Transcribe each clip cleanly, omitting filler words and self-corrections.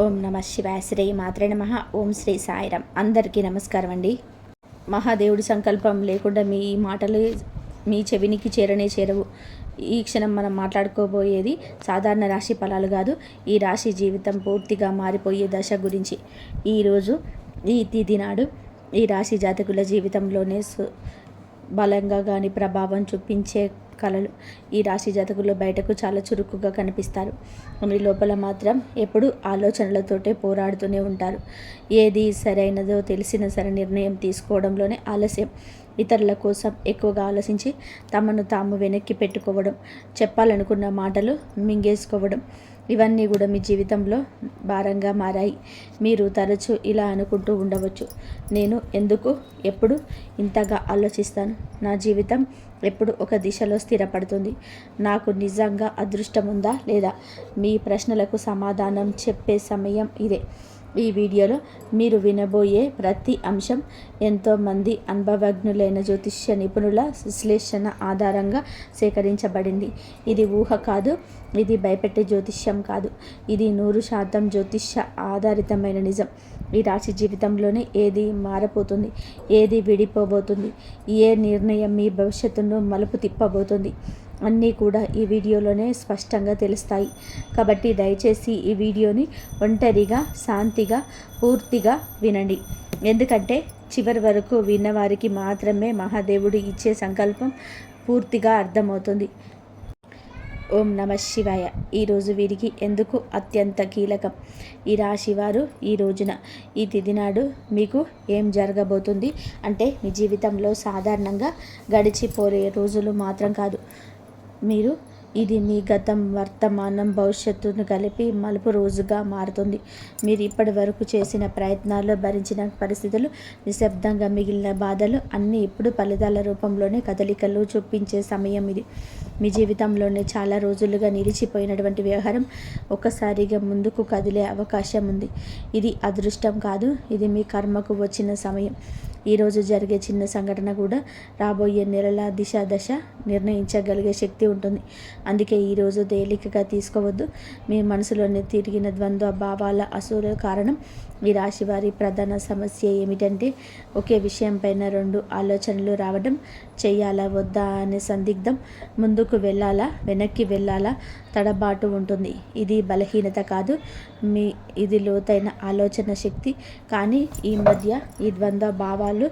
ఓం నమ శివాయ. శ్రీ మాత్రే నమః. ఓం శ్రీ సాయిరాం. అందరికీ నమస్కారం అండి. మహాదేవుడి సంకల్పం లేకుండా మీ మాటలు మీ చెవినికి చేరవు. ఈ క్షణం మనం మాట్లాడుకోబోయేది సాధారణ రాశి ఫలాలు కాదు. ఈ రాశి జీవితం పూర్తిగా మారిపోయే దశ గురించి. ఈరోజు ఈ తిథి నాడు ఈ రాశి జాతకుల జీవితంలోనే బలంగా కానీ ప్రభావం చూపించే కళలు ఈ రాశి జాతకులు బయటకు చాలా చురుకుగా కనిపిస్తారు. మీ లోపల మాత్రం ఎప్పుడు ఆలోచనలతోటే పోరాడుతూనే ఉంటారు. ఏది సరైనదో తెలిసిన సరే నిర్ణయం తీసుకోవడంలోనే ఆలస్యం. ఇతరుల కోసం ఎక్కువగా ఆలోచించి తమను తాము వెనక్కి పెట్టుకోవడం, చెప్పాలనుకున్న మాటలు మింగేసుకోవడం, ఇవన్నీ కూడా మీ జీవితంలో భారంగా మారాయి. మీరు తరచూ ఇలా అనుకుంటూ ఉండవచ్చు, నేను ఎందుకు ఎప్పుడు ఇంతగా ఆలోచిస్తాను, నా జీవితం ఎప్పుడు ఒక దిశలో స్థిరపడుతుంది, నాకు నిజంగా అదృష్టం ఉందా లేదా? మీ ప్రశ్నలకు సమాధానం చెప్పే సమయం ఇదే. ఈ వీడియోలో మీరు వినబోయే ప్రతి అంశం ఎంతోమంది అనుభవజ్ఞులైన జ్యోతిష్య నిపుణుల విశ్లేషణ ఆధారంగా సేకరించబడింది. ఇది ఊహ కాదు, ఇది భయపెట్టే జ్యోతిష్యం కాదు, ఇది 100% జ్యోతిష్య ఆధారితమైన నిజం. ఈ రాశి జీవితంలోనే ఏది మారపోతుంది, ఏది విడిపోబోతుంది, ఏ నిర్ణయం మీ భవిష్యత్తును మలుపు తిప్పబోతుంది అన్నీ కూడా ఈ వీడియోలోనే స్పష్టంగా తెలుస్తాయి. కాబట్టి దయచేసి ఈ వీడియోని ఒంటరిగా శాంతిగా పూర్తిగా వినండి. ఎందుకంటే చివరి వరకు విన్నవారికి మాత్రమే మహాదేవుడు ఇచ్చే సంకల్పం పూర్తిగా అర్థమవుతుంది. ఓం నమ శివాయ. ఈరోజు వీరికి ఎందుకు అత్యంత కీలకం? ఈ రాశివారు ఈ రోజున ఈ తిథి నాడు మీకు ఏం జరగబోతుంది అంటే మీ జీవితంలో సాధారణంగా గడిచిపోయే రోజులు మాత్రం కాదు, మీరు ఇది మీ గతం వర్తమానం భవిష్యత్తును కలిపి మలుపు రోజుగా మారుతుంది. మీరు ఇప్పటి వరకు చేసిన ప్రయత్నాలు, భరించిన పరిస్థితులు, నిశ్శబ్దంగా మిగిలిన బాధలు అన్నీ ఇప్పుడు ఫలితాల రూపంలోనే కదలికలు చూపించే సమయం ఇది. మీ జీవితంలోనే చాలా రోజులుగా నిలిచిపోయినటువంటి వ్యవహారం ఒక్కసారిగా ముందుకు కదిలే అవకాశం ఉంది. ఇది అదృష్టం కాదు, ఇది మీ కర్మకు వచ్చిన సమయం. ఈరోజు జరిగే చిన్న సంఘటన కూడా రాబోయే నెలల దశ నిర్ణయించగలిగే శక్తి ఉంటుంది. అందుకే ఈరోజు తేలికగా తీసుకోవద్దు. మీ మనసులోనే తిరిగిన ద్వంద్వ భావాల అసూల కారణం. ఈ రాశి వారి ప్రధాన సమస్య ఏమిటంటే ఒకే విషయం పైన 2 ఆలోచనలు రావడం. చెయ్యాలా వద్దా అనే సందిగ్ధం, ముందుకు వెళ్ళాలా వెనక్కి వెళ్ళాలా తడబాటు ఉంటుంది. ఇది బలహీనత కాదు, ఇది లోతైన ఆలోచన శక్తి. కానీ ఈ మధ్య ఈ ద్వంద్వ భావాలు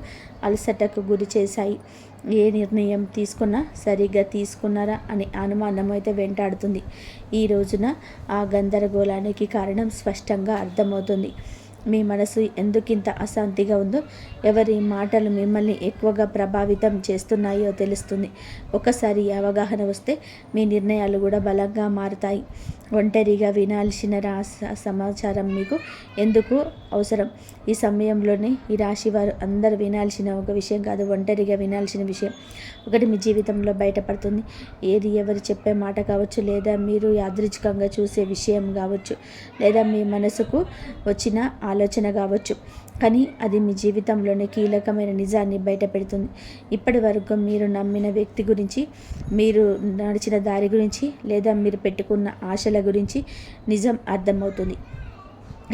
అలసటకు గురి చేశాయి. ఏ నిర్ణయం తీసుకున్నా సరిగ్గా తీసుకున్నారా అనే అనుమానం అయితే వెంటాడుతుంది. ఈ రోజున ఆ గందరగోళానికి కారణం స్పష్టంగా అర్థమవుతుంది. మీ మనసు ఎందుకింత అశాంతిగా ఉందో, ఎవరి మాటలు మిమ్మల్ని ఎక్కువగా ప్రభావితం చేస్తున్నాయో తెలుస్తుంది. ఒకసారి అవగాహన వస్తే మీ నిర్ణయాలు కూడా బలంగా మారుతాయి. ఒంటరిగా వినాల్సిన సమాచారం మీకు ఎందుకు అవసరం? ఈ సమయంలోనే ఈ రాశి వారు అందరూ వినాల్సిన ఒక విషయం కాదు, ఒంటరిగా వినాల్సిన విషయం ఒకటి మీ జీవితంలో బయటపడుతుంది. ఏది ఎవరు చెప్పే మాట కావచ్చు, లేదా మీరు యాదృచ్ఛికంగా చూసే విషయం కావచ్చు, లేదా మీ మనసుకు వచ్చిన ఆలోచన కావచ్చు, కానీ అది మీ జీవితంలోనే కీలకమైన నిజాన్ని బయట పెడుతుంది. ఇప్పటి వరకు మీరు నమ్మిన వ్యక్తి గురించి, మీరు నడిచిన దారి గురించి, లేదా మీరు పెట్టుకున్న ఆశల గురించి నిజం అర్థమవుతుంది.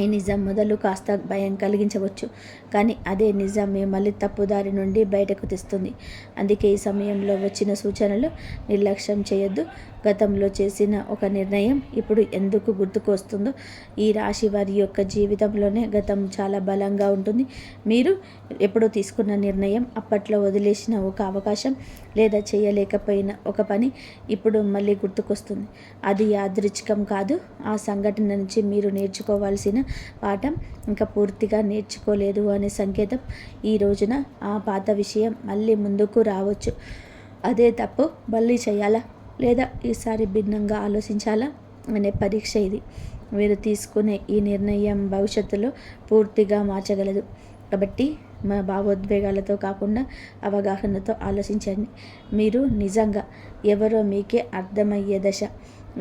ఈ నిజం మొదలు కాస్త భయం కలిగించవచ్చు, కానీ అదే నిజం మిమ్మల్ని తప్పుదారి నుండి బయటకు తెస్తుంది. అందుకే ఈ సమయంలో వచ్చిన సూచనలు నిర్లక్ష్యం చేయొద్దు. గతంలో చేసిన ఒక నిర్ణయం ఇప్పుడు ఎందుకు గుర్తుకు వస్తుందో, ఈ రాశి వారి యొక్క జీవితంలోనే గతం చాలా బలంగా ఉంటుంది. మీరు ఎప్పుడో తీసుకున్న నిర్ణయం, అప్పట్లో వదిలేసిన ఒక అవకాశం, లేదా చేయలేకపోయిన ఒక పని ఇప్పుడు మళ్ళీ గుర్తుకొస్తుంది. అది యాదృచ్ఛికం కాదు, ఆ సంఘటన నుంచి మీరు నేర్చుకోవాల్సిన పాఠం ఇంకా పూర్తిగా నేర్చుకోలేదు అనే సంకేతం. ఈ రోజున ఆ పాత విషయం మళ్ళీ ముందుకు రావచ్చు. అదే తప్పు మళ్ళీ చేయాలా, లేదా ఈసారి భిన్నంగా ఆలోచించాలా అనే పరీక్ష ఇది. మీరు తీసుకునే ఈ నిర్ణయం భవిష్యత్తులో పూర్తిగా మార్చగలదు. కాబట్టి మా భావోద్వేగాలతో కాకుండా అవగాహనతో ఆలోచించండి. మీరు నిజంగా ఎవరో మీకే అర్థమయ్యే దశ.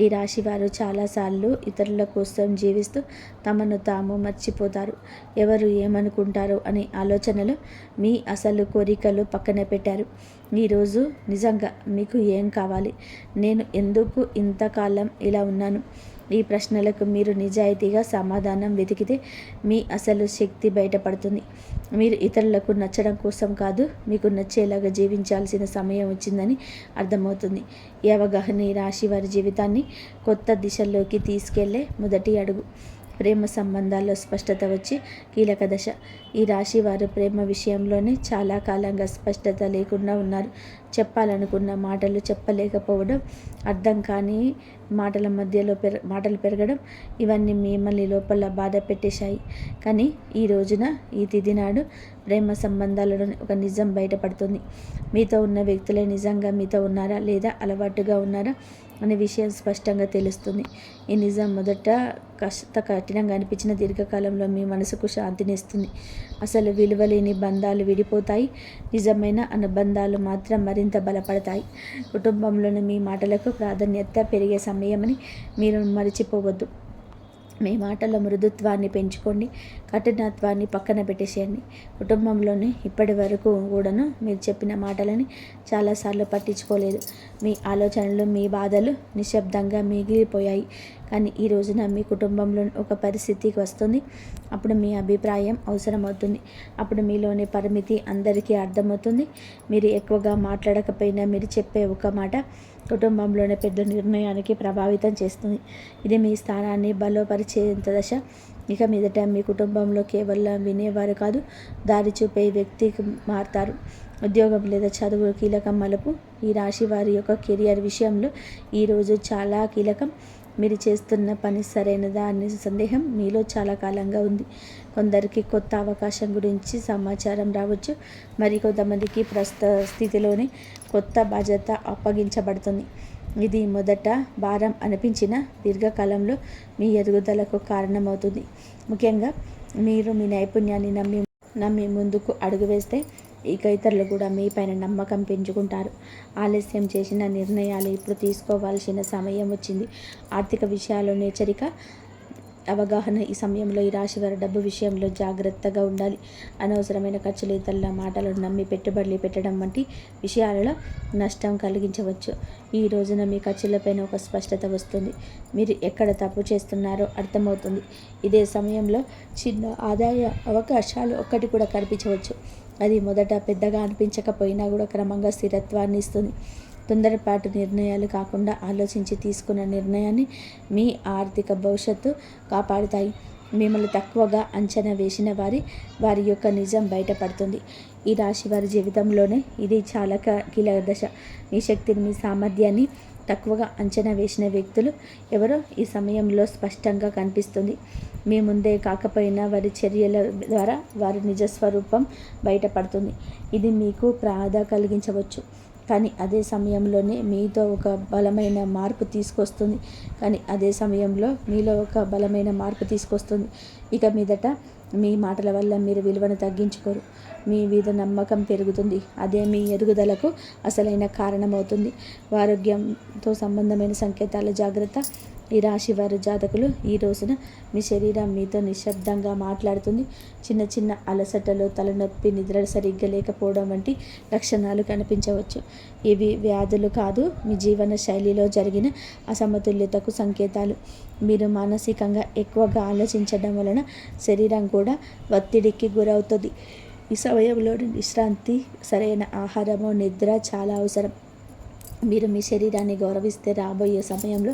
ఈ రాశివారు చాలాసార్లు ఇతరుల కోసం జీవిస్తూ తమను తాము మర్చిపోతారు. ఎవరు ఏమనుకుంటారో అనే ఆలోచనలు మీ అసలు కోరికలు పక్కన పెట్టారు. ఈరోజు నిజంగా మీకు ఏం కావాలి? నేను ఎందుకు ఇంతకాలం ఇలా ఉన్నాను? ఈ ప్రశ్నలకు మీరు నిజాయితీగా సమాధానం వెతికితే మీ అసలు శక్తి బయటపడుతుంది. మీరు ఇతరులకు నచ్చడం కోసం కాదు, మీకు నచ్చేలాగా జీవించాల్సిన సమయం వచ్చిందని అర్థమవుతుంది. ఈ అవగాహన ఈ రాశి వారి జీవితాన్ని కొత్త దిశల్లోకి తీసుకెళ్లే మొదటి అడుగు. ప్రేమ సంబంధాల్లో స్పష్టత వచ్చి కీలక దశ. ఈ రాశి వారు ప్రేమ విషయంలోనే చాలా కాలంగా స్పష్టత లేకుండా ఉన్నారు. చెప్పాలనుకున్న మాటలు చెప్పలేకపోవడం, అర్థం కాని మాటల మధ్యలో మాటలు పెరగడం, ఇవన్నీ మిమ్మల్ని లోపల బాధ పెట్టేశాయి. కానీ ఈ రోజున, ఈ తిథి నాడు ప్రేమ సంబంధాలలో ఒక నిజం బయటపడుతుంది. మీతో ఉన్న వ్యక్తులే నిజంగా మీతో ఉన్నారా లేదా అలవాటుగా ఉన్నారా అనే విషయం స్పష్టంగా తెలుస్తుంది. ఈ నిజం మొదట కఠినంగా అనిపించిన దీర్ఘకాలంలో మీ మనసుకు శాంతినిస్తుంది. అసలు విలువలేని బంధాలు విడిపోతాయి, నిజమైన అనుబంధాలు మాత్రం మరింత బలపడతాయి. కుటుంబంలోని మీ మాటలకు ప్రాధాన్యత పెరిగే సమయమని మీరు మరిచిపోవద్దు. మీ మాటల మృదుత్వాన్ని పెంచుకోండి, కఠినత్వాన్ని పక్కన పెట్టేసేయండి. కుటుంబంలోని ఇప్పటి వరకు కూడాను మీరు చెప్పిన మాటలని చాలాసార్లు పట్టించుకోలేదు. మీ ఆలోచనలు, మీ బాధలు నిశ్శబ్దంగా మిగిలిపోయాయి. కానీ ఈ రోజున మీ కుటుంబంలో ఒక పరిస్థితికి వస్తుంది. అప్పుడు మీ అభిప్రాయం అవసరమవుతుంది. అప్పుడు మీలోని పరిమితి అందరికీ అర్థమవుతుంది. మీరు ఎక్కువగా మాట్లాడకపోయినా మీరు చెప్పే ఒక మాట కుటుంబంలోని పెద్ద నిర్ణయానికి ప్రభావితం చేస్తుంది. ఇది మీ స్థానాన్ని బలోపరిచేంత దశ. ఇక మీదట మీ కుటుంబంలో కేవలం వినేవారు కాదు, దారి చూపే వ్యక్తికి మారుతారు. ఉద్యోగం లేదా చదువు కీలకం మలుపు. ఈ రాశి వారి యొక్క కెరియర్ విషయంలో ఈరోజు చాలా కీలకం. మీరు చేస్తున్న పని సరైనదా అనే సందేహం మీలో చాలా కాలంగా ఉంది. కొందరికి కొత్త అవకాశం గురించి సమాచారం రావచ్చు, మరి కొంతమందికి ప్రస్తుత స్థితిలోనే కొత్త బాధ్యత అప్పగించబడుతుంది. ఇది మొదట భారం అనిపించిన దీర్ఘకాలంలో మీ ఎదుగుదలకు కారణమవుతుంది. ముఖ్యంగా మీరు మీ నైపుణ్యాన్ని నమ్మి ముందుకు అడుగు వేస్తే ఇక ఇతరులు కూడా మీపైన నమ్మకం పెంచుకుంటారు. ఆలస్యం చేసిన నిర్ణయాలు ఇప్పుడు తీసుకోవాల్సిన సమయం వచ్చింది. ఆర్థిక విషయాల్లోని హెచ్చరిక, అవగాహన. ఈ సమయంలో ఈ రాశి వారి డబ్బు విషయంలో జాగ్రత్తగా ఉండాలి. అనవసరమైన ఖర్చులు, ఇతరుల మాటలను నమ్మి పెట్టుబడులు పెట్టడం వంటి విషయాలలో నష్టం కలిగించవచ్చు. ఈ రోజున మీ ఖర్చులపైన ఒక స్పష్టత వస్తుంది. మీరు ఎక్కడ తప్పు చేస్తున్నారో అర్థమవుతుంది. ఇదే సమయంలో చిన్న ఆదాయ అవకాశాలు ఒక్కటి కూడా కనిపించవచ్చు. అది మొదట పెద్దగా అనిపించకపోయినా కూడా క్రమంగా స్థిరత్వాన్ని ఇస్తుంది. తొందరపాటు నిర్ణయాలు కాకుండా ఆలోచించి తీసుకున్న నిర్ణయాన్ని మీ ఆర్థిక భవిష్యత్తు కాపాడుతాయి. మిమ్మల్ని తక్కువగా అంచనా వేసిన వారి యొక్క నిజం బయటపడుతుంది. ఈ రాశి వారి జీవితంలోనే ఇది చాలా కీలక దశ. మీ శక్తిని, మీ సామర్థ్యాన్ని తక్కువగా అంచనా వేసిన వ్యక్తులు ఎవరో ఈ సమయంలో స్పష్టంగా కనిపిస్తుంది. మీ ముందే కాకపోయినా వారి చర్యల ద్వారా వారి నిజస్వరూపం బయటపడుతుంది. ఇది మీకు బాధ కలిగించవచ్చు, కానీ అదే సమయంలోనే మీతో ఒక బలమైన మార్పు తీసుకొస్తుంది. ఇక మీదట మీ మాటల వల్ల మీరు విలువను తగ్గించుకోరు, మీ మీద నమ్మకం పెరుగుతుంది. అదే మీ ఎదుగుదలకు అసలైన కారణమవుతుంది. ఆరోగ్యంతో సంబంధమైన సంకేతాల జాగ్రత్త. ఈ రాశి వారి జాతకులు ఈ రోజున మీ శరీరం మీతో నిశ్శబ్దంగా మాట్లాడుతుంది. చిన్న చిన్న అలసటలు, తలనొప్పి, నిద్ర సరిగ్గా లేకపోవడం వంటి లక్షణాలు కనిపించవచ్చు. ఇవి వ్యాధులు కాదు, మీ జీవన శైలిలో జరిగిన అసమతుల్యతకు సంకేతాలు. మీరు మానసికంగా ఎక్కువగా ఆలోచించడం వలన శరీరం కూడా ఒత్తిడికి గురవుతుంది. ఈ సమయంలో విశ్రాంతి, సరైన ఆహారము, నిద్ర చాలా అవసరం. మీరు మీ శరీరాన్ని గౌరవిస్తే రాబోయే సమయంలో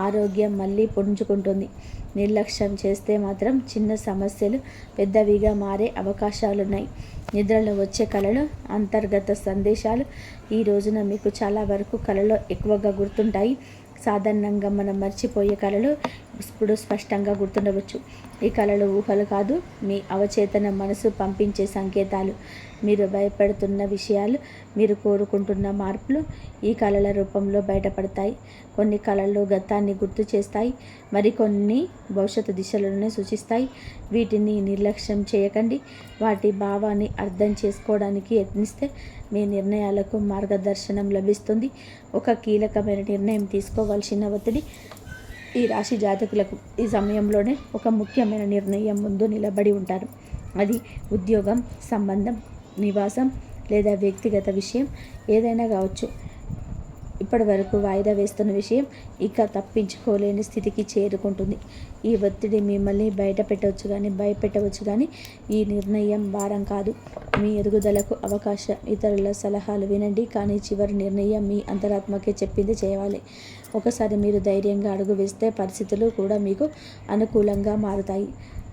ఆరోగ్యం మళ్ళీ పుంజుకుంటుంది. నిర్లక్ష్యం చేస్తే మాత్రం చిన్న సమస్యలు పెద్దవిగా మారే అవకాశాలున్నాయి. నిద్రలో వచ్చే కళలు, అంతర్గత సందేశాలు. ఈ రోజున మీకు చాలా వరకు కళలో ఎక్కువగా గుర్తుంటాయి. సాధారణంగా మనం మర్చిపోయే కళలు ఇప్పుడు స్పష్టంగా గుర్తుండవచ్చు. ఈ కళలు ఊహలు కాదు, మీ అవచేతన మనసు పంపించే సంకేతాలు. మీరు భయపడుతున్న విషయాలు, మీరు కోరుకుంటున్న మార్పులు ఈ కళల రూపంలో బయటపడతాయి. కొన్ని కళలు గతాన్ని గుర్తు చేస్తాయి, మరికొన్ని భవిష్యత్తు దిశలను సూచిస్తాయి. వీటిని నిర్లక్ష్యం చేయకండి. వాటి భావాన్ని అర్థం చేసుకోవడానికి యత్నిస్తే మీ నిర్ణయాలకు మార్గదర్శనం లభిస్తుంది. ఒక కీలకమైన నిర్ణయం తీసుకోవాల్సిన ఒత్తిడి. ఈ రాశి జాతకులకు ఈ సమయంలోనే ఒక ముఖ్యమైన నిర్ణయం ముందు నిలబడి ఉంటారు. అది ఉద్యోగం, సంబంధం, నివాసం లేదా వ్యక్తిగత విషయం ఏదైనా కావచ్చు. ఇప్పటి వరకు వాయిదా వేస్తున్న విషయం ఇక తప్పించుకోలేని స్థితికి చేరుకుంటుంది. ఈ ఒత్తిడి మిమ్మల్ని భయపెట్టవచ్చు కానీ ఈ నిర్ణయం భారం కాదు. మీ ఎదుగుదలకు అవకాశం. ఇతరుల సలహాలు వినండి, కానీ చివరి నిర్ణయం మీ అంతరాత్మకే చెప్పింది చేయాలి. ఒకసారి మీరు ధైర్యంగా అడుగు వేస్తే పరిస్థితులు కూడా మీకు అనుకూలంగా మారుతాయి.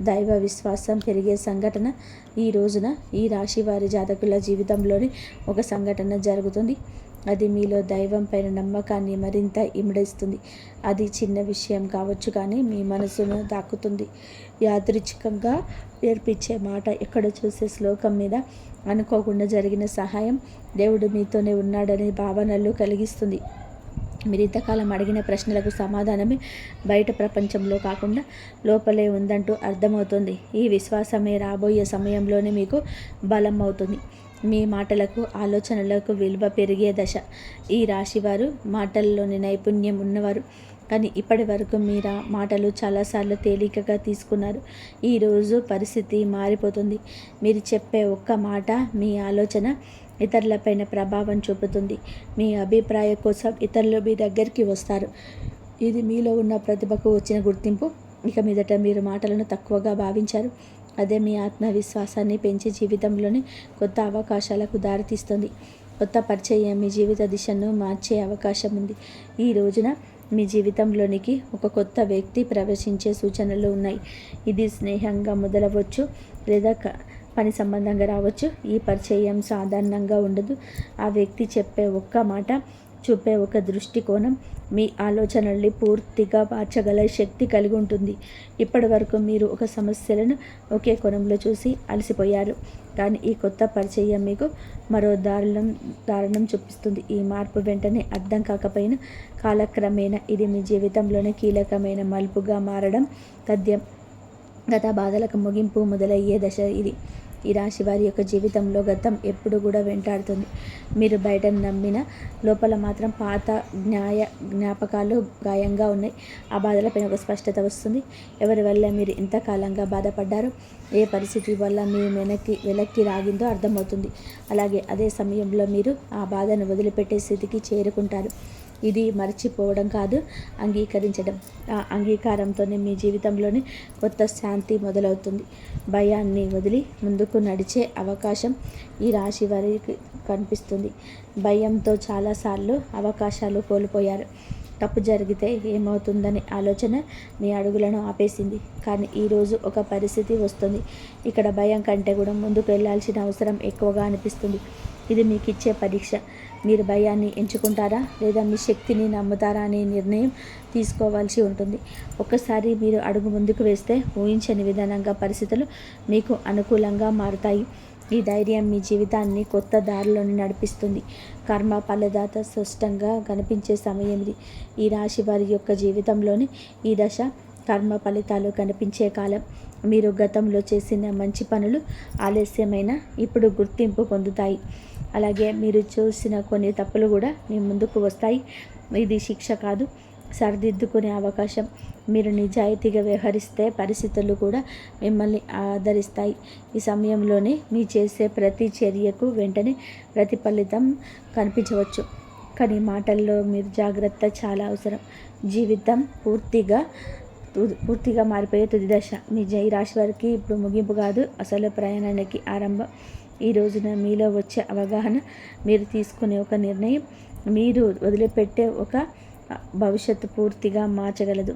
దైవ విశ్వాసం పెరిగే సంఘటన. ఈ రోజున ఈ రాశి వారి జాతకుల జీవితంలోని ఒక సంఘటన జరుగుతుంది. అది మీలో దైవం పైన నమ్మకాన్ని మరింత ఇమిడిస్తుంది. అది చిన్న విషయం కావచ్చు, కానీ మీ మనసును తాకుతుంది. యాదృచ్ఛికంగా నేర్పించే మాట, ఎక్కడ చూసే శ్లోకం మీద అనుకోకుండా జరిగిన సహాయం దేవుడు మీతోనే ఉన్నాడనే భావనలు కలిగిస్తుంది. మీరు ఇంతకాలం అడిగిన ప్రశ్నలకు సమాధానమే బయట ప్రపంచంలో కాకుండా లోపలే ఉందంటూ అర్థమవుతుంది. ఈ విశ్వాసమే రాబోయే సమయంలోనే మీకు బలం అవుతుంది. మీ మాటలకు, ఆలోచనలకు విలువ పెరిగే దశ. ఈ రాశివారు మాటల్లోని నైపుణ్యం ఉన్నవారు, కానీ ఇప్పటి వరకు మీరు మాటలు చాలాసార్లు తేలికగా తీసుకున్నారు. ఈరోజు పరిస్థితి మారిపోతుంది. మీరు చెప్పే ఒక్క మాట, మీ ఆలోచన ఇతరులపైన ప్రభావం చూపుతుంది. మీ అభిప్రాయం కోసం ఇతరులు మీ దగ్గరికి వస్తారు. ఇది మీలో ఉన్న ప్రతిభకు వచ్చిన గుర్తింపు. ఇక మీదట మీరు మాటలను తక్కువగా భావించారు. అదే మీ ఆత్మవిశ్వాసాన్ని పెంచి జీవితంలోని కొత్త అవకాశాలకు దారితీస్తుంది. కొత్త పరిచయం మీ జీవిత దిశను మార్చే అవకాశం ఉంది. ఈ రోజున మీ జీవితంలోనికి ఒక కొత్త వ్యక్తి ప్రవేశించే సూచనలు ఉన్నాయి. ఇది స్నేహంగా మొదలవచ్చు, లేదా పని సంబంధంగా రావచ్చు. ఈ పరిచయం సాధారణంగా ఉండదు. ఆ వ్యక్తి చెప్పే ఒక్క మాట, చూపే ఒక దృష్టికోణం మీ ఆలోచనల్ని పూర్తిగా మార్చగల శక్తి కలిగి ఉంటుంది. ఇప్పటి వరకు మీరు ఒక సమస్యలను ఒకే కోణంలో చూసి అలసిపోయారు, కానీ ఈ కొత్త పరిచయం మీకు మరో దారుణం చూపిస్తుంది. ఈ మార్పు వెంటనే అర్థం కాకపోయినా కాలక్రమేణా ఇది మీ జీవితంలోనే కీలకమైన మలుపుగా మారడం తథ్యం. గత బాధలకు ముగింపు మొదలయ్యే దశ ఇది. ఈ రాశి వారి యొక్క జీవితంలో గతం ఎప్పుడు కూడా వెంటాడుతుంది. మీరు బయట నమ్మిన లోపల మాత్రం పాత జ్ఞాపకాలు గాయంగా ఉన్నాయి. ఆ బాధలపైన ఒక స్పష్టత వస్తుంది. ఎవరి వల్ల మీరు ఇంతకాలంగా బాధపడ్డారో, ఏ పరిస్థితి వల్ల మీ వెనక్కి రాగిందో అర్థమవుతుంది. అలాగే అదే సమయంలో మీరు ఆ బాధను వదిలిపెట్టే స్థితికి చేరుకుంటారు. ఇది మర్చిపోవడం కాదు, అంగీకరించడం. ఆ అంగీకారంతోనే మీ జీవితంలోని కొత్త శాంతి మొదలవుతుంది. భయాన్ని వదిలి ముందుకు నడిచే అవకాశం ఈ రాశి వారికి కనిపిస్తుంది. భయంతో చాలాసార్లు అవకాశాలు కోల్పోయారు. తప్పు జరిగితే ఏమవుతుందనే ఆలోచన మీ అడుగులను ఆపేసింది. కానీ ఈరోజు ఒక పరిస్థితి వస్తుంది. ఇక్కడ భయం కంటే కూడా ముందుకు వెళ్ళాల్సిన అవసరం ఎక్కువగా అనిపిస్తుంది. ఇది మీకు ఇచ్చే పరీక్ష. మీరు భయాన్ని ఎంచుకుంటారా, లేదా మీ శక్తిని నమ్ముతారా అనే నిర్ణయం తీసుకోవాల్సి ఉంటుంది. ఒక్కసారి మీరు అడుగు ముందుకు వేస్తే ఊహించని విధానంగా పరిస్థితులు మీకు అనుకూలంగా మారుతాయి. ఈ ధైర్యం మీ జీవితాన్ని కొత్త దారిలోని నడిపిస్తుంది. కర్మ ఫలదాత స్పష్టంగా కనిపించే సమయం ఇది. ఈ రాశి వారి యొక్క జీవితంలోని ఈ దశ కర్మ ఫలితాలు కనిపించే కాలం. మీరు గతంలో చేసిన మంచి పనులు ఆలస్యమైన ఇప్పుడు గుర్తింపు పొందుతాయి. అలాగే మీరు చూసిన కొన్ని తప్పులు కూడా మీ ముందుకు వస్తాయి. ఇది శిక్ష కాదు, సరిదిద్దుకునే అవకాశం. మీరు నిజాయితీగా వ్యవహరిస్తే పరిస్థితులు కూడా మిమ్మల్ని ఆదరిస్తాయి. ఈ సమయంలోనే మీ చేసే ప్రతి చర్యకు వెంటనే ప్రతిఫలితం కనిపించవచ్చు, కానీ మాటల్లో మీరు జాగ్రత్త చాలా అవసరం. జీవితం పూర్తిగా మారిపోయే తుది దశ. మీ రాశి వారికి ఇప్పుడు ముగింపు కాదు, అసలు ప్రయాణానికి ఆరంభం. ఈ రోజున మీలో వచ్చే అవగాహన, మీరు తీసుకునే ఒక నిర్ణయం, మీరు వదిలిపెట్టే ఒక భవిష్యత్తు పూర్తిగా మార్చగలదు.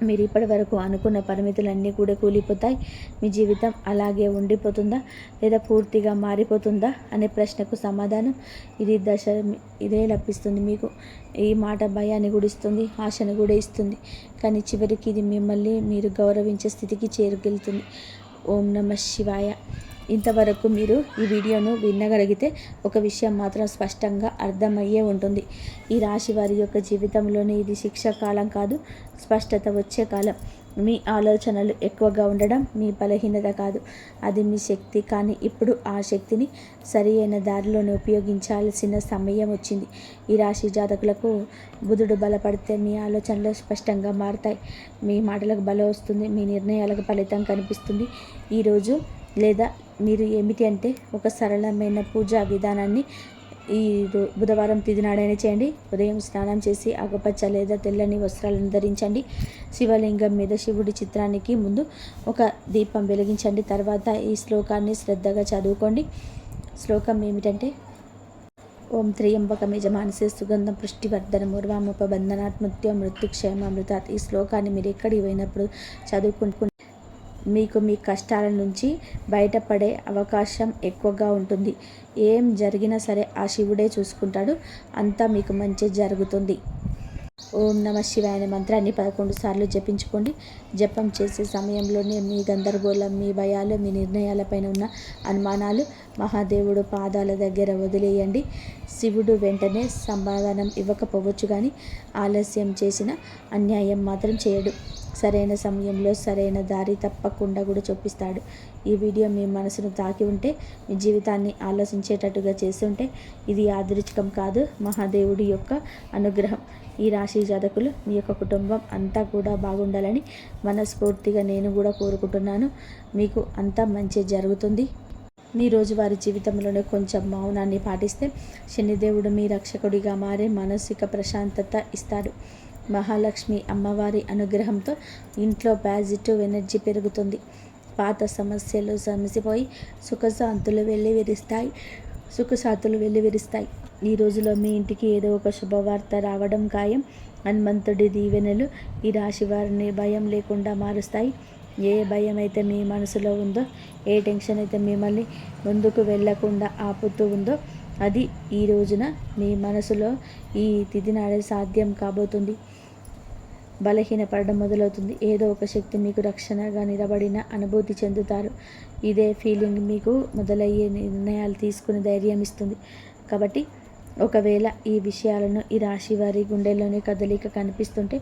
మీరు ఇప్పటి వరకు అనుకున్న పరిమితులన్నీ కూడా కూలిపోతాయి. మీ జీవితం అలాగే ఉండిపోతుందా, లేదా పూర్తిగా మారిపోతుందా అనే ప్రశ్నకు సమాధానం ఇదే లభిస్తుంది మీకు. ఈ మాట భయాన్ని కూడా ఇస్తుంది, ఆశను కూడా ఇస్తుంది, కానీ చివరికి ఇది మిమ్మల్ని మీరు గౌరవించే స్థితికి చేరుకెళ్తుంది. ఓం నమః శివాయ. ఇంతవరకు మీరు ఈ వీడియోను వినగలిగితే ఒక విషయం మాత్రం స్పష్టంగా అర్థమయ్యే ఉంటుంది. ఈ రాశి వారి యొక్క జీవితంలోనే ఇది శిక్ష కాలం కాదు, స్పష్టత వచ్చే కాలం. మీ ఆలోచనలు ఎక్కువగా ఉండడం మీ బలహీనత కాదు, అది మీ శక్తి. కానీ ఇప్పుడు ఆ శక్తిని సరి అయిన దారిలోనే ఉపయోగించాల్సిన సమయం వచ్చింది. ఈ రాశి జాతకులకు బుధుడు బలపడితే మీ ఆలోచనలు స్పష్టంగా మారుతాయి, మీ మాటలకు బలం వస్తుంది, మీ నిర్ణయాలకు ఫలితం కనిపిస్తుంది. ఈరోజు లేదా మీరు ఏమిటి అంటే ఒక సరళమైన పూజా విధానాన్ని ఈ బుధవారం తిథి నాడైనా చేయండి. ఉదయం స్నానం చేసి ఆకుపచ్చ లేదా తెల్లని వస్త్రాలను ధరించండి. శివలింగం మీద శివుడి చిత్రానికి ముందు ఒక దీపం వెలిగించండి. తర్వాత ఈ శ్లోకాన్ని శ్రద్ధగా చదువుకోండి. శ్లోకం ఏమిటంటే, ఓం త్ర్యంబకం యజమానసే సుగంధం పుష్టివర్ధనం ఉర్వాముపబంధనాత్ మృత్యుక్షయమృతాత్. ఈ శ్లోకాన్ని మీరు ఎక్కడికి పోయినప్పుడు చదువుకుంటూ మీకు మీ కష్టాల నుంచి బయటపడే అవకాశం ఎక్కువగా ఉంటుంది. ఏం జరిగినా సరే ఆ శివుడే చూసుకుంటాడు. అంతా మీకు మంచి జరుగుతుంది. ఓం నమ శివాయ అనే మంత్రాన్ని 11 సార్లు జపించుకోండి. జపం చేసే సమయంలోనే మీ గందరగోళం, మీ భయాలు, మీ నిర్ణయాలపైన ఉన్న అనుమానాలు మహాదేవుడు పాదాల దగ్గర వదిలేయండి. శివుడు వెంటనే సమాధానం ఇవ్వకపోవచ్చు, కానీ ఆలస్యం చేసిన అన్యాయం మాత్రం చేయడు. సరైన సమయంలో సరైన దారి తప్పకుండా కూడా చూపిస్తాడు. ఈ వీడియో మీ మనసును తాకి ఉంటే, మీ జీవితాన్ని ఆలోచించేటట్టుగా చేసి ఉంటే, ఇది యాదృచ్ఛికం కాదు, మహాదేవుడి యొక్క అనుగ్రహం. ఈ రాశి జాతకులు, మీ యొక్క కుటుంబం అంతా కూడా బాగుండాలని మనస్ఫూర్తిగా నేను కూడా కోరుకుంటున్నాను. మీకు అంతా మంచి జరుగుతుంది. మీ రోజువారీ జీవితంలోనే కొంచెం మౌనాన్ని పాటిస్తే శనిదేవుడు మీ రక్షకుడిగా మారే మానసిక ప్రశాంతత ఇస్తాడు. మహాలక్ష్మి అమ్మవారి అనుగ్రహంతో ఇంట్లో పాజిటివ్ ఎనర్జీ పెరుగుతుంది. పాత సమస్యలు సమసిపోయి సుఖశాంతులు వెల్లివిరుస్తాయి. ఈ రోజులో మీ ఇంటికి ఏదో ఒక శుభవార్త రావడం ఖాయం. హనుమంతుడి దీవెనలు ఈ రాశి వారిని భయం లేకుండా మారుస్తాయి. ఏ భయం అయితే మీ మనసులో ఉందో, ఏ టెన్షన్ అయితే మిమ్మల్ని ముందుకు వెళ్లకుండా ఆపుతూ ఉందో, అది ఈ రోజున మీ మనసులో ఈ తిథి నాడే సాధ్యం కాబోతుంది. బలహీనపడడం మొదలవుతుంది. ఏదో ఒక శక్తి మీకు రక్షణగా నిలబడిన అనుభూతి చెందుతారు. ఇదే ఫీలింగ్ మీకు మొదలయ్యే నిర్ణయాలు తీసుకుని ధైర్యం ఇస్తుంది. కాబట్టి ఒకవేళ ఈ విషయాలను ఈ రాశి వారి గుండెల్లోనే కదలిక కనిపిస్తుంటే,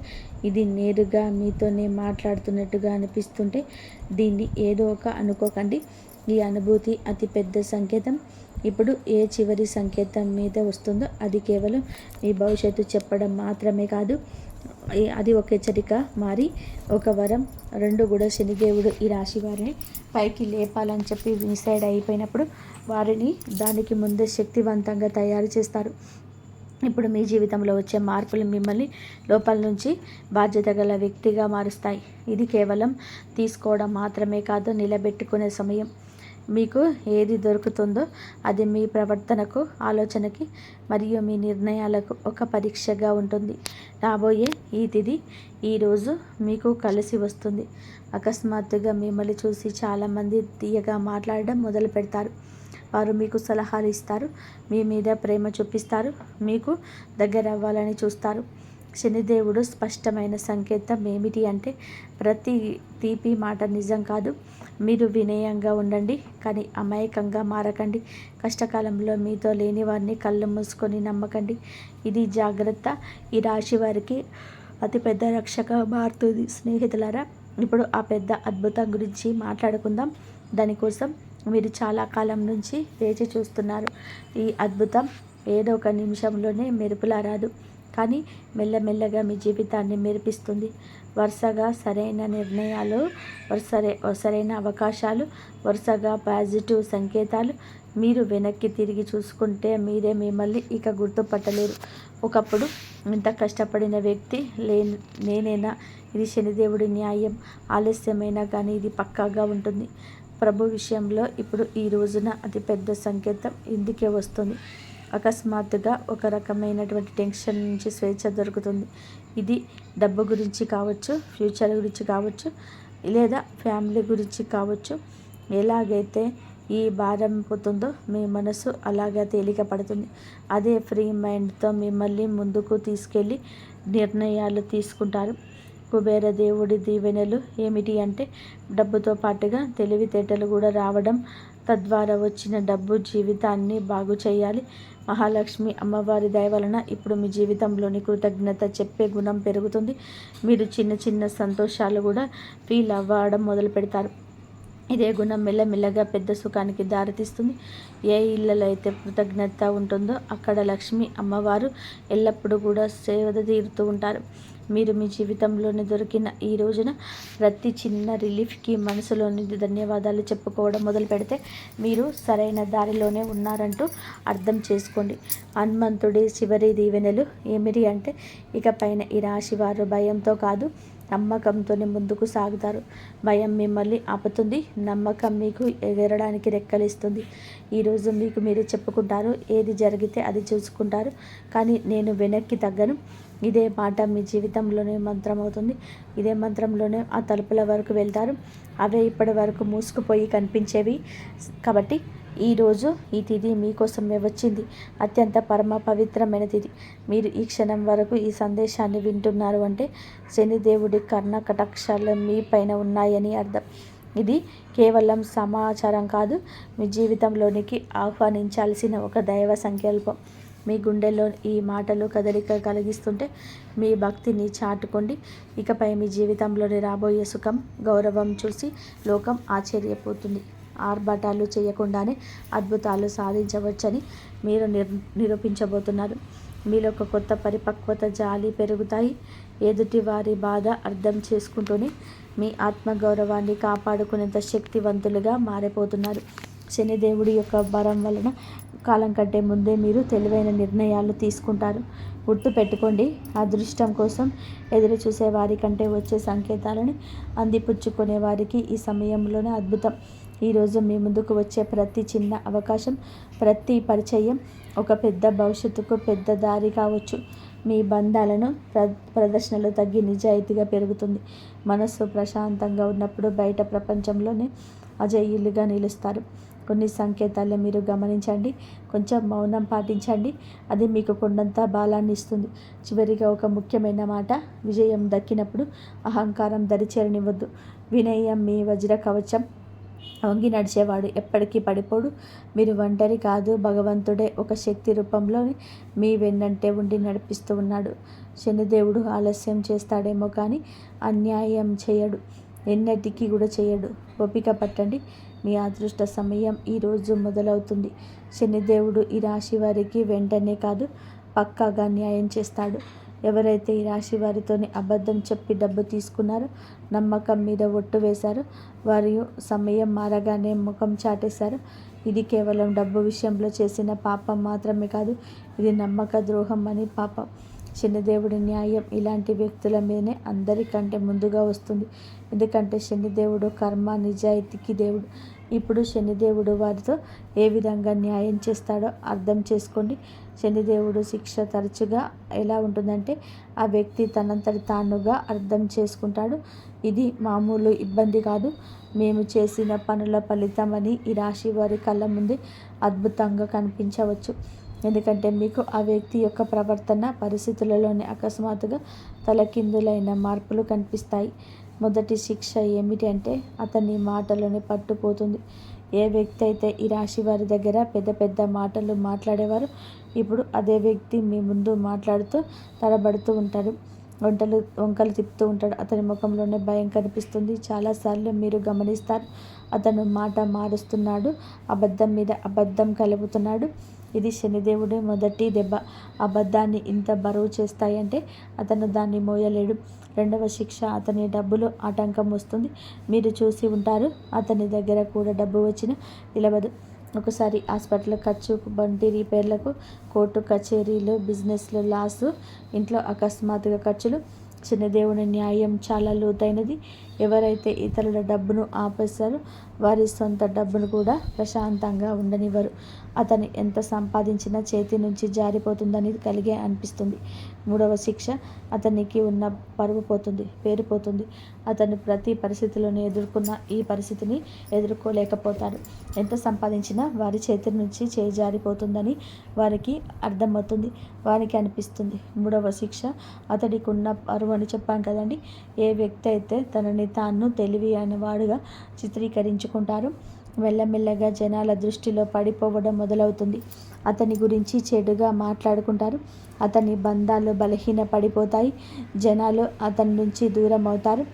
ఇది నేరుగా మీతోనే మాట్లాడుతున్నట్టుగా అనిపిస్తుంటే, దీన్ని ఏదో ఒక అనుకోకండి. ఈ అనుభూతి అతి పెద్ద సంకేతం. ఇప్పుడు ఏ చివరి సంకేతం మీద వస్తుందో అది కేవలం మీ భవిష్యత్తు చెప్పడం మాత్రమే కాదు, అది ఒక హెచ్చరిక మారి ఒక వరం. రెండు కూడా శనిదేవుడు ఈ రాశి వారిని పైకి లేపాలని చెప్పి డిసైడ్ అయిపోయినప్పుడు వారిని దానికి ముందే శక్తివంతంగా తయారు చేస్తారు. ఇప్పుడు మీ జీవితంలో వచ్చే మార్పులు మిమ్మల్ని లోపల నుంచి బాధ్యత గల వ్యక్తిగా మారుస్తాయి. ఇది కేవలం తీసుకోవడం మాత్రమే కాదు, నిలబెట్టుకునే సమయం. మీకు ఏది దొరుకుతుందో అది మీ ప్రవర్తనకు, ఆలోచనకి మరియు మీ నిర్ణయాలకు ఒక పరీక్షగా ఉంటుంది. రాబోయే ఈ తిథి ఈరోజు మీకు కలిసి వస్తుంది. అకస్మాత్తుగా మిమ్మల్ని చూసి చాలామంది తీయగా మాట్లాడడం మొదలు పెడతారు. వారు మీకు సలహాలు ఇస్తారు, మీ మీద ప్రేమ చూపిస్తారు, మీకు దగ్గర అవ్వాలని చూస్తారు. శనిదేవుడు స్పష్టమైన సంకేతం ఏమిటి అంటే, ప్రతి తీపి మాట నిజం కాదు. మీరు వినయంగా ఉండండి, కానీ అమాయకంగా మారకండి. కష్టకాలంలో మీతో లేని వారిని కళ్ళు మూసుకొని నమ్మకండి. ఇది జాగ్రత్త. ఈ రాశి వారికి అతిపెద్ద రక్షగా మారుతుంది. స్నేహితులారా, ఇప్పుడు ఆ పెద్ద అద్భుతం గురించి మాట్లాడుకుందాం. దానికోసం మీరు చాలా కాలం నుంచి వేచి చూస్తున్నారు. ఈ అద్భుతం ఏదో ఒక నిమిషంలోనే మెరుపులా రాదు, కానీ మెల్లమెల్లగా మీ జీవితాన్ని మెరిపిస్తుంది. వరుసగా సరైన నిర్ణయాలు, సరైన అవకాశాలు, వరుసగా పాజిటివ్ సంకేతాలు. మీరు వెనక్కి తిరిగి చూసుకుంటే మీరే మిమ్మల్ని ఇక గుర్తుపట్టలేరు. ఒకప్పుడు ఇంత కష్టపడిన వ్యక్తి నేనేనా? ఇది శనిదేవుడి న్యాయం. ఆలస్యమైనా కానీ ఇది పక్కాగా ఉంటుంది. ప్రభు విషయంలో ఇప్పుడు ఈ రోజున అతిపెద్ద సంకేతం ఇందుకే వస్తుంది. అకస్మాత్తుగా ఒక రకమైనటువంటి టెన్షన్ నుంచి స్వేచ్ఛ దొరుకుతుంది. ఇది డబ్బు గురించి కావచ్చు, ఫ్యూచర్ గురించి కావచ్చు, లేదా ఫ్యామిలీ గురించి కావచ్చు. ఎలాగైతే ఈ భారం పోతుందో మీ మనసు అలాగా తేలిక పడుతుంది. అదే ఫ్రీ మైండ్తో మిమ్మల్ని ముందుకు తీసుకెళ్ళి నిర్ణయాలు తీసుకుంటారు. కుబేర దేవుడి దీవెనలు ఏమిటి అంటే, డబ్బుతో పాటుగా తెలివితేటలు కూడా రావడం, తద్వారా వచ్చిన డబ్బు జీవితాన్ని బాగు చేయాలి. మహాలక్ష్మి అమ్మవారి దయ వలన ఇప్పుడు మీ జీవితంలోని కృతజ్ఞత చెప్పే గుణం పెరుగుతుంది. మీరు చిన్న చిన్న సంతోషాలు కూడా ఫీల్ అవ్వడం మొదలు పెడతారు. ఇదే గుణం మెల్లమెల్లగా పెద్ద సుఖానికి దారితీస్తుంది. ఏ ఇళ్ళలో అయితే కృతజ్ఞత ఉంటుందో అక్కడ లక్ష్మి అమ్మవారు ఎల్లప్పుడూ కూడా సేవ తీరుతూ ఉంటారు. మీరు మీ జీవితంలోనే దొరికిన ఈ రోజున ప్రతి చిన్న రిలీఫ్కి మనసులోని ధన్యవాదాలు చెప్పుకోవడం మొదలు పెడితే మీరు సరైన దారిలోనే ఉన్నారంటూ అర్థం చేసుకోండి. హనుమంతుడి చివరి దీవెనలు ఏమిటి అంటే, ఇకపైన ఈ రాశి వారు భయంతో కాదు, నమ్మకంతోనే ముందుకు సాగుతారు. భయం మిమ్మల్ని ఆపుతుంది, నమ్మకం మీకు ఎగరడానికి రెక్కలిస్తుంది. ఈరోజు మీకు మీరు చెప్పుకుంటారు, ఏది జరిగితే అది చూసుకుంటారు, కానీ నేను వెనక్కి తగ్గను. ఇదే మాట మీ జీవితంలోనే మంత్రం అవుతుంది. ఇదే మంత్రంలోనే ఆ తలుపుల వరకు వెళ్తారు. అవే ఇప్పటి వరకు మూసుకుపోయి కనిపించేవి. కాబట్టి ఈరోజు ఈ తిథి మీకోసమే వచ్చింది. అత్యంత పరమ పవిత్రమైన తిథి. మీరు ఈ క్షణం వరకు ఈ సందేశాన్ని వింటున్నారు అంటే శనిదేవుడి కర్ణ కటాక్షాలు మీ పైన ఉన్నాయని అర్థం. ఇది కేవలం సమాచారం కాదు, మీ జీవితంలోనికి ఆహ్వానించాల్సిన ఒక దైవ సంకల్పం. మీ గుండెల్లో ఈ మాటలు కదలిక కలిగిస్తుంటే మీ భక్తిని చాటుకోండి. ఇకపై మీ జీవితంలోని రాబోయే సుఖం, గౌరవం చూసి లోకం ఆశ్చర్యపోతుంది. ఆర్భటాలు చేయకుండానే అద్భుతాలు సాధించవచ్చని మీరు నిరూపించబోతున్నారు. మీలో ఒక కొత్త పరిపక్వత, జాలి పెరుగుతాయి. ఎదుటి వారి బాధ అర్థం చేసుకుంటూనే మీ ఆత్మగౌరవాన్ని కాపాడుకునేంత శక్తివంతులుగా మారిపోతున్నారు. శనిదేవుడి యొక్క బలం వలన కాలం కంటే ముందే మీరు తెలివైన నిర్ణయాలు తీసుకుంటారు. గుర్తు పెట్టుకోండి, అదృష్టం కోసం ఎదురు చూసే వారి కంటే వచ్చే సంకేతాలను అందిపుచ్చుకునే వారికి ఈ సమయంలోనే అద్భుతం. ఈరోజు మీ ముందుకు వచ్చే ప్రతి చిన్న అవకాశం, ప్రతి పరిచయం ఒక పెద్ద భవిష్యత్తుకు పెద్ద దారి కావచ్చు. మీ బంధాలను ప్రదర్శనలు తగ్గి నిజాయితీగా పెరుగుతుంది. మనస్సు ప్రశాంతంగా ఉన్నప్పుడు బయట ప్రపంచంలోనే అజేయులుగా నిలుస్తారు. కొన్ని సంకేతాలు మీరు గమనించండి, కొంచెం మౌనం పాటించండి, అది మీకు కొండంత బలాన్ని ఇస్తుంది. చివరిగా ఒక ముఖ్యమైన మాట, విజయం దక్కినప్పుడు అహంకారం దరిచేరనివ్వద్దు. వినయం మీ వజ్ర కవచం. వంగి నడిచేవాడు ఎప్పటికీ పడిపోడు. మీరు ఒంటరి కాదు, భగవంతుడే ఒక శక్తి రూపంలోని మీ వెన్నంటే ఉండి నడిపిస్తూ ఉన్నాడు. శనిదేవుడు ఆలస్యం చేస్తాడేమో కానీ అన్యాయం చేయడు, ఎన్నటికీ కూడా చేయడు. ఓపిక పట్టండి, మీ అదృష్ట సమయం ఈరోజు మొదలవుతుంది. శనిదేవుడు ఈ రాశి వారికి వెంటనే కాదు, పక్కాగా న్యాయం చేస్తాడు. ఎవరైతే ఈ రాశి వారితోని అబద్ధం చెప్పి డబ్బు తీసుకున్నారో, నమ్మకం మీద ఒట్టు వేశారో, వారి సమయం మారగానే ముఖం చాటేశారు. ఇది కేవలం డబ్బు విషయంలో చేసిన పాపం మాత్రమే కాదు, ఇది నమ్మక ద్రోహం అని పాపం. శనిదేవుడి న్యాయం ఇలాంటి వ్యక్తుల మీదనే అందరికంటే ముందుగా వస్తుంది. ఎందుకంటే శనిదేవుడు కర్మ, నిజాయితీకి దేవుడు. ఇప్పుడు శనిదేవుడు వారితో ఏ విధంగా న్యాయం చేస్తాడో అర్థం చేసుకోండి. శనిదేవుడు శిక్ష తరచుగా ఎలా ఉంటుందంటే, ఆ వ్యక్తి తనంతటి తానుగా అర్థం చేసుకుంటాడు. ఇది మామూలు ఇబ్బంది కాదు, మేము చేసిన పనుల ఫలితం అని ఈ రాశి వారి కళ్ళ ముందే అద్భుతంగా కనిపించవచ్చు. ఎందుకంటే మీకు ఆ వ్యక్తి యొక్క ప్రవర్తన, పరిస్థితులలోనే అకస్మాత్తుగా తలకిందులైన మార్పులు కనిపిస్తాయి. మొదటి శిక్ష ఏమిటి అంటే, అతని మాటలోనే పట్టుపోతుంది. ఏ వ్యక్తి అయితే ఈ రాశి వారి దగ్గర పెద్ద పెద్ద మాటలు మాట్లాడేవారు, ఇప్పుడు అదే వ్యక్తి మీ ముందు మాట్లాడుతూ తడబడుతూ ఉంటాడు, వంకలు తిప్పుతూ ఉంటాడు. అతని ముఖంలోనే భయం కనిపిస్తుంది. చాలాసార్లు మీరు గమనిస్తారు, అతను మాట మారుస్తున్నాడు, అబద్ధం మీద అబద్ధం కలుపుతున్నాడు. ఇది శనిదేవుడి మొదటి దెబ్బ. అబద్ధాన్ని ఇంత బరువు చేస్తాయంటే అతను దాన్ని మోయలేడు. రెండవ శిక్ష, అతని డబ్బులు ఆటంకం వస్తుంది. మీరు చూసి ఉంటారు, అతని దగ్గర కూడా డబ్బు వచ్చినా నిలవదు. ఒకసారి హాస్పిటల్ ఖర్చు, బండి రిపేర్లకు, కోర్టు కచేరీలు, బిజినెస్లో లాసు, ఇంట్లో అకస్మాత్తుగా ఖర్చులు. శనిదేవుని న్యాయం చాలా లోతైనది. ఎవరైతే ఇతరుల డబ్బును ఆపేస్తారో వారి సొంత డబ్బును కూడా ప్రశాంతంగా ఉండనివ్వరు. అతను ఎంత సంపాదించినా చేతి నుంచి జారిపోతుందని కలిగే అనిపిస్తుంది. మూడవ శిక్ష, అతనికి ఉన్న పరువు పోతుంది, పేరు పోతుంది. అతను ప్రతి పరిస్థితిలోనే ఎదుర్కొన్న ఈ పరిస్థితిని ఎదుర్కోలేకపోతారు. ఎంత సంపాదించినా వారి చేతి నుంచి చేయి జారిపోతుందని వారికి అర్థమవుతుంది, వారికి అనిపిస్తుంది. మూడవ శిక్ష, అతడికి ఉన్న పరువు అని చెప్పాను కదండి. ఏ వ్యక్తి అయితే తనని తాను తెలివి అనేవాడుగా చిత్రీకరించుకుంటారో మెల్లమెల్లగా జనాల దృష్టిలో పడిపోవడం మొదలవుతుంది. అతని గురించి చెడుగా మాట్లాడుకుంటారు. అతని బంధాలు బలహీన పడిపోతాయి. జనాలు అతని నుంచి దూరం అవుతారు.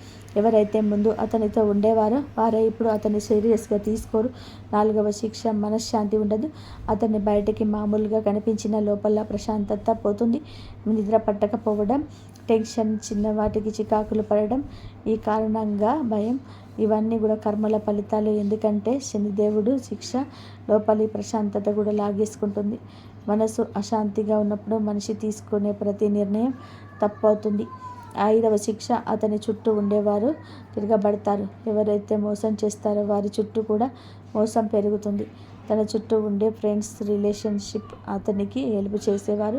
ఎవరైతే ముందు అతనితో ఉండేవారో వారే ఇప్పుడు అతన్ని సీరియస్గా తీసుకోరు. నాలుగవ శిక్ష, మనశ్శాంతి ఉండదు. అతన్ని బయటికి మామూలుగా కనిపించిన లోపల ప్రశాంతత పోతుంది. నిద్ర పట్టకపోవడం, టెన్షన్, చిన్న వాటికి చికాకులు పడడం, ఈ కారణంగా భయం, ఇవన్నీ కూడా కర్మల ఫలితాలు. ఎందుకంటే శనిదేవుడు శిక్ష లోపలి ప్రశాంతత కూడా లాగేసుకుంటుంది. మనసు అశాంతిగా ఉన్నప్పుడు మనిషి తీసుకునే ప్రతి నిర్ణయం తప్పు అవుతుంది. 5వ శిక్ష, అతని చుట్టూ ఉండేవారు తిరగబడతారు. ఎవరైతే మోసం చేస్తారో వారి చుట్టూ కూడా మోసం పెరుగుతుంది. తన చుట్టూ ఉండే ఫ్రెండ్స్, రిలేషన్షిప్, అతనికి హెల్ప్ చేసేవారు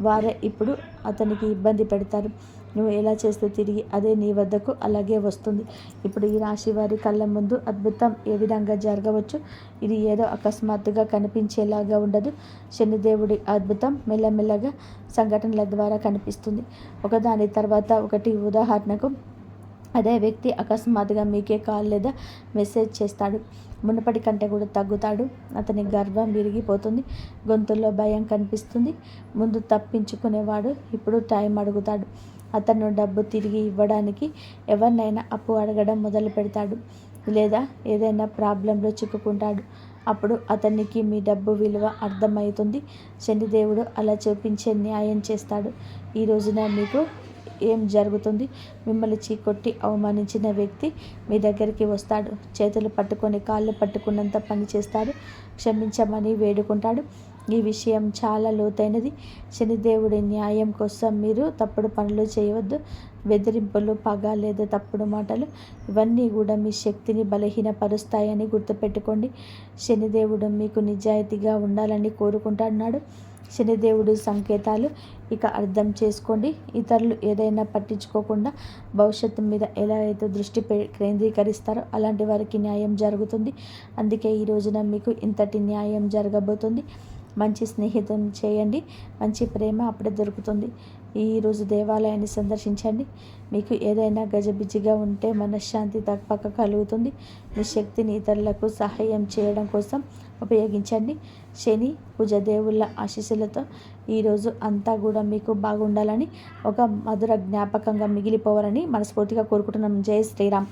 వారే ఇప్పుడు అతనికి ఇబ్బంది పెడతారు. నువ్వు ఎలా చేస్తే తిరిగి అదే నీ వద్దకు అలాగే వస్తుంది. ఇప్పుడు ఈ రాశి వారి కళ్ళ ముందు అద్భుతం ఏ విధంగా జరగవచ్చు. ఇది ఏదో అకస్మాత్తుగా కనిపించేలాగా ఉండదు. శనిదేవుడి అద్భుతం మెల్లమెల్లగా సంఘటనల ద్వారా కనిపిస్తుంది, ఒకదాని తర్వాత ఒకటి. ఉదాహరణకు, అదే వ్యక్తి అకస్మాత్తుగా మీకే కాల్ లేదా మెసేజ్ చేస్తాడు. మునుపటి కంటే కూడా తగ్గుతాడు. అతని గర్వం విరిగిపోతుంది. గొంతుల్లో భయం కనిపిస్తుంది. ముందు తప్పించుకునేవాడు ఇప్పుడు టైం అడుగుతాడు. అతను డబ్బు తిరిగి ఇవ్వడానికి ఎవరినైనా అప్పు అడగడం మొదలు పెడతాడు, లేదా ఏదైనా ప్రాబ్లంలో చిక్కుకుంటాడు. అప్పుడు అతనికి మీ డబ్బు విలువ అర్థమవుతుంది. శనిదేవుడు అలా చూపించే న్యాయం చేస్తాడు. ఈ రోజున మీకు ఏం జరుగుతుంది? మిమ్మల్ని చీకొట్టి అవమానించిన వ్యక్తి మీ దగ్గరికి వస్తాడు. చేతులు పట్టుకొని కాళ్ళు పట్టుకున్నంత పని చేస్తాడు. క్షమించమని వేడుకుంటాడు. ఈ విషయం చాలా లోతైనది. శనిదేవుడి న్యాయం కోసం మీరు తప్పుడు పనులు చేయవద్దు. బెదిరింపులు, పగ లేదా తప్పుడు మాటలు, ఇవన్నీ కూడా మీ శక్తిని బలహీనపరుస్తాయని గుర్తుపెట్టుకోండి. శనిదేవుడు మీకు నిజాయితీగా ఉండాలని కోరుకుంటున్నాడు. శనిదేవుడి సంకేతాలు ఇక అర్థం చేసుకోండి. ఇతరులు ఏదైనా పట్టించుకోకుండా భవిష్యత్తు మీద ఎలా అయితే దృష్టి కేంద్రీకరిస్తారో అలాంటి వారికి న్యాయం జరుగుతుంది. అందుకే ఈ రోజున మీకు ఇంతటి న్యాయం జరగబోతుంది. మంచి స్నేహితం చేయండి. మంచి ప్రేమ అప్పుడే దొరుకుతుంది. ఈరోజు దేవాలయాన్ని సందర్శించండి. మీకు ఏదైనా గజిబిజిగా ఉంటే మనశ్శాంతి తప్పక కలుగుతుంది. మీ శక్తిని ఇతరులకు సహాయం చేయడం కోసం ఉపయోగించండి. శని, కుజ దేవుళ్ళ ఆశీస్సులతో ఈరోజు అంతా కూడా మీకు బాగుండాలని, ఒక మధుర జ్ఞాపకంగా మిగిలిపోవాలని మనస్ఫూర్తిగా కోరుకుంటున్నాం. జై శ్రీరామ్.